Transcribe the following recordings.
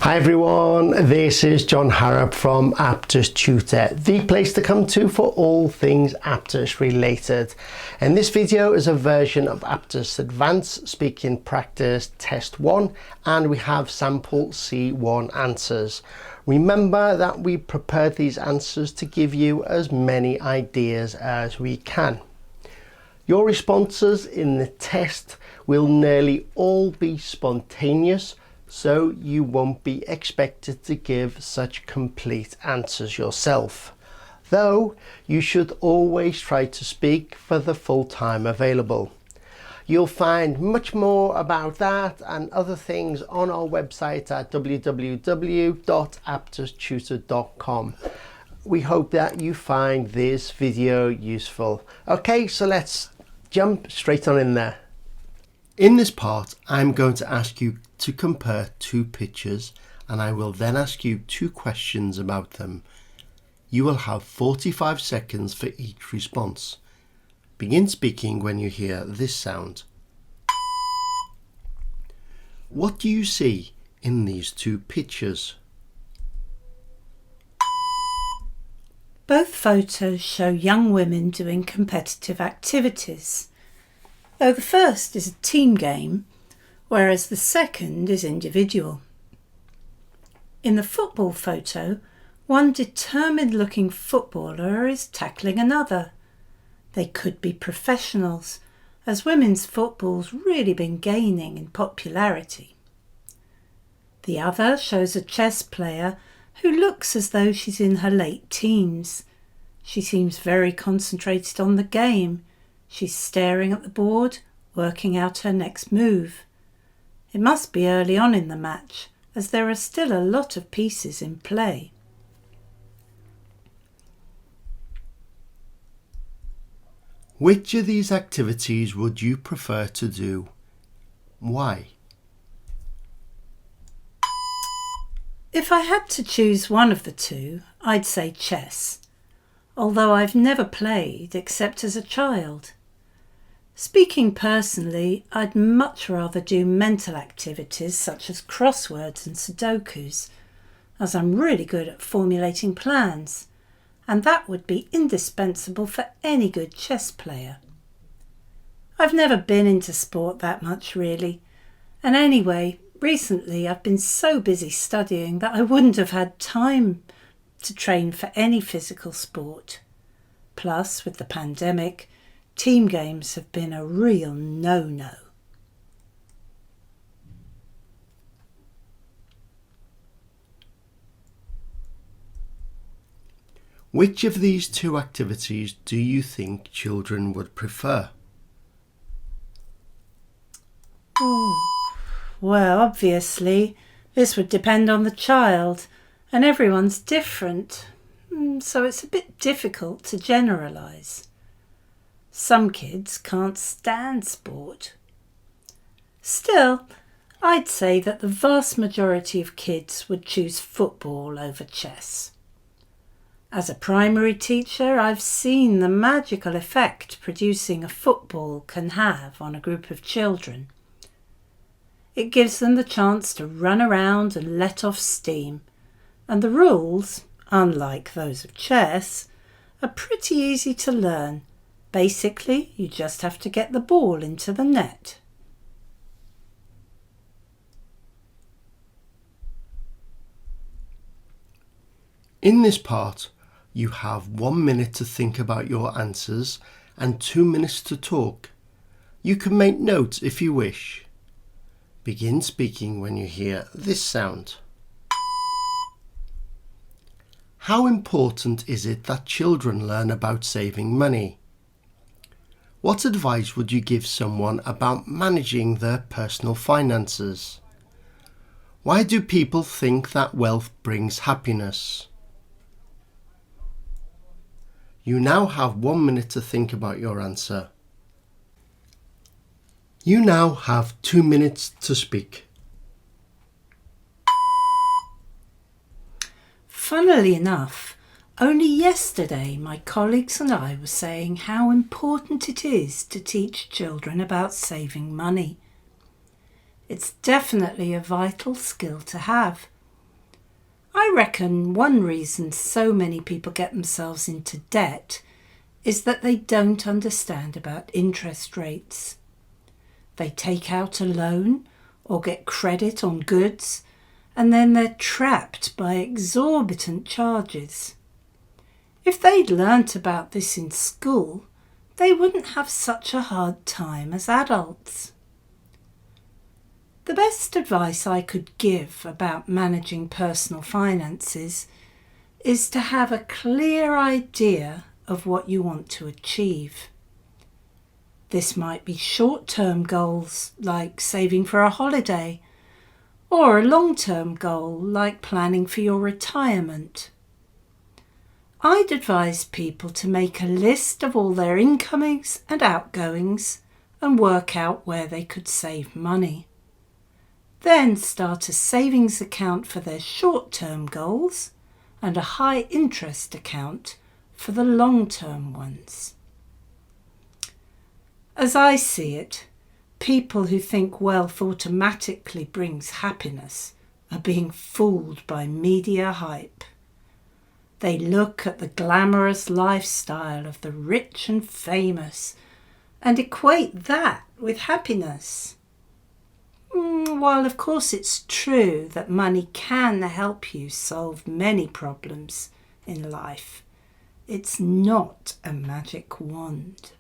Hi everyone, this is John Harrop from Aptis Tutor, the place to come to for all things Aptis related. And this video is a version of Aptis Advanced Speaking Practice Test 1, and we have sample C1 answers. Remember that we prepared these answers to give you as many ideas as we can. Your responses in the test will nearly all be spontaneous, so you won't be expected to give such complete answers yourself, though you should always try to speak for the full time available. You'll find much more about that and other things on our website at www.aptistutor.com. We hope that you find this video useful. Okay, so let's jump straight on in there. In this part, I'm going to ask you to compare two pictures, and I will then ask you two questions about them. You will have 45 seconds for each response. Begin speaking when you hear this sound. What do you see in these two pictures? Both photos show young women doing competitive activities, though the first is a team game, whereas the second is individual. In the football photo, one determined-looking footballer is tackling another. They could be professionals, as women's football's really been gaining in popularity. The other shows a chess player who looks as though she's in her late teens. She seems very concentrated on the game. She's staring at the board, working out her next move. It must be early on in the match, as there are still a lot of pieces in play. Which of these activities would you prefer to do? Why? If I had to choose one of the two, I'd say chess, although I've never played except as a child. Speaking personally, I'd much rather do mental activities such as crosswords and sudokus, as I'm really good at formulating plans, and that would be indispensable for any good chess player. I've never been into sport that much really, and anyway, recently I've been so busy studying that I wouldn't have had time to train for any physical sport. Plus, with the pandemic, team games have been a real no-no. Which of these two activities do you think children would prefer? Well, obviously, this would depend on the child, and everyone's different, so it's a bit difficult to generalise. Some kids can't stand sport. Still, I'd say that the vast majority of kids would choose football over chess. As a primary teacher, I've seen the magical effect producing a football can have on a group of children. It gives them the chance to run around and let off steam, and the rules, unlike those of chess, are pretty easy to learn. Basically, you just have to get the ball into the net. In this part, you have 1 minute to think about your answers and 2 minutes to talk. You can make notes if you wish. Begin speaking when you hear this sound. How important is it that children learn about saving money? What advice would you give someone about managing their personal finances? Why do people think that wealth brings happiness? You now have 1 minute to think about your answer. You now have 2 minutes to speak. Funnily enough, only yesterday my colleagues and I were saying how important it is to teach children about saving money. It's definitely a vital skill to have, I reckon one reason so many people get themselves into debt is that they don't understand about interest rates. They take out a loan or get credit on goods, and then they're trapped by exorbitant charges. If they'd learnt about this in school, they wouldn't have such a hard time as adults. The best advice I could give about managing personal finances is to have a clear idea of what you want to achieve. This might be short-term goals like saving for a holiday, or a long-term goal like planning for your retirement. I'd advise people to make a list of all their incomings and outgoings and work out where they could save money. Then start a savings account for their short-term goals and a high-interest account for the long-term ones. As I see it, people who think wealth automatically brings happiness are being fooled by media hype. They look at the glamorous lifestyle of the rich and famous and equate that with happiness. While of course it's true that money can help you solve many problems in life, it's not a magic wand.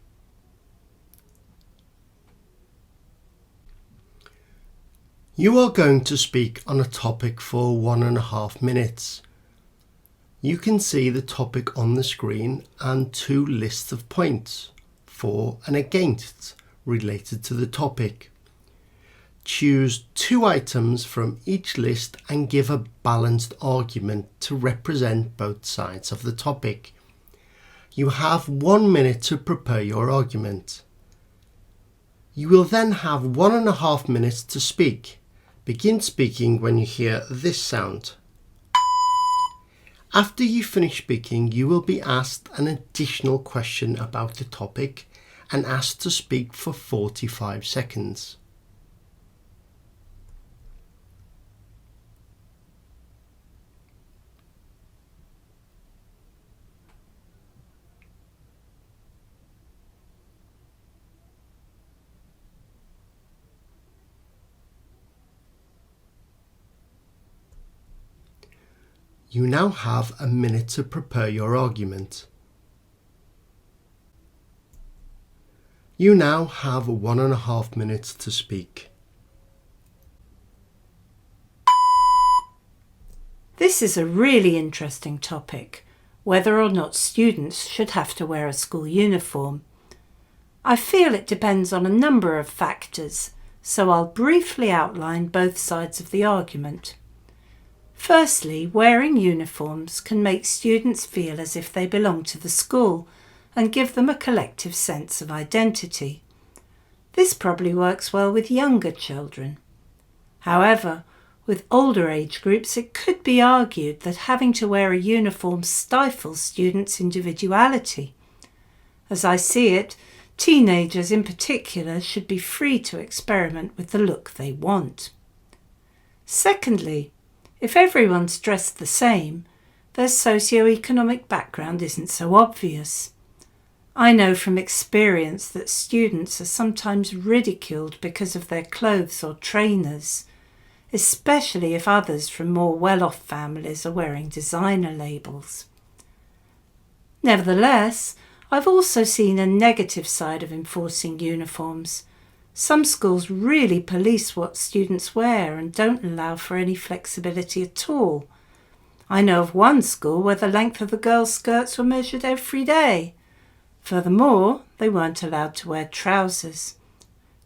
You are going to speak on a topic for 1.5 minutes. You can see the topic on the screen and 2 lists of points, for and against, related to the topic. Choose 2 items from each list and give a balanced argument to represent both sides of the topic. You have 1 minute to prepare your argument. You will then have 1.5 minutes to speak. Begin speaking when you hear this sound. After you finish speaking, you will be asked an additional question about the topic and asked to speak for 45 seconds. You now have a minute to prepare your argument. You now have 1.5 minutes to speak. This is a really interesting topic, whether or not students should have to wear a school uniform. I feel it depends on a number of factors, so I'll briefly outline both sides of the argument. Firstly, wearing uniforms can make students feel as if they belong to the school and give them a collective sense of identity. This probably works well with younger children. However, with older age groups, it could be argued that having to wear a uniform stifles students' individuality. As I see it, teenagers in particular should be free to experiment with the look they want. Secondly, if everyone's dressed the same, their socio-economic background isn't so obvious. I know from experience that students are sometimes ridiculed because of their clothes or trainers, especially if others from more well-off families are wearing designer labels. Nevertheless, I've also seen a negative side of enforcing uniforms. Some schools really police what students wear and don't allow for any flexibility at all. I know of one school where the length of the girls' skirts were measured every day. Furthermore, they weren't allowed to wear trousers.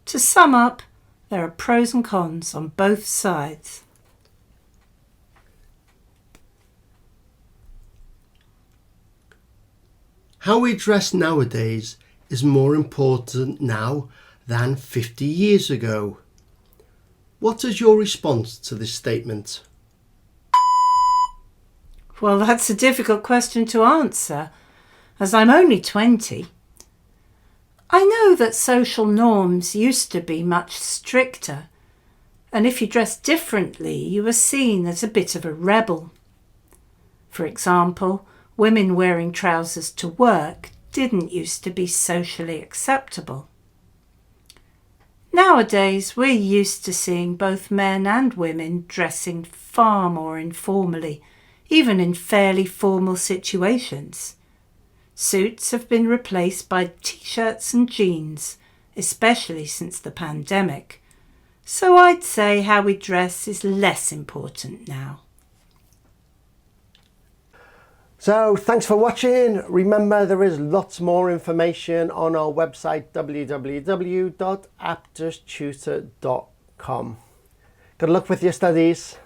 To sum up, there are pros and cons on both sides. How we dress nowadays is more important now than 50 years ago. What is your response to this statement? Well, that's a difficult question to answer, as I'm only 20. I know that social norms used to be much stricter, and if you dressed differently, you were seen as a bit of a rebel. For example, women wearing trousers to work didn't used to be socially acceptable. Nowadays, we're used to seeing both men and women dressing far more informally, even in fairly formal situations. Suits have been replaced by t-shirts and jeans, especially since the pandemic. So I'd say how we dress is less important now. So thanks for watching. Remember, there is lots more information on our website www.aptistutor.com. Good luck with your studies.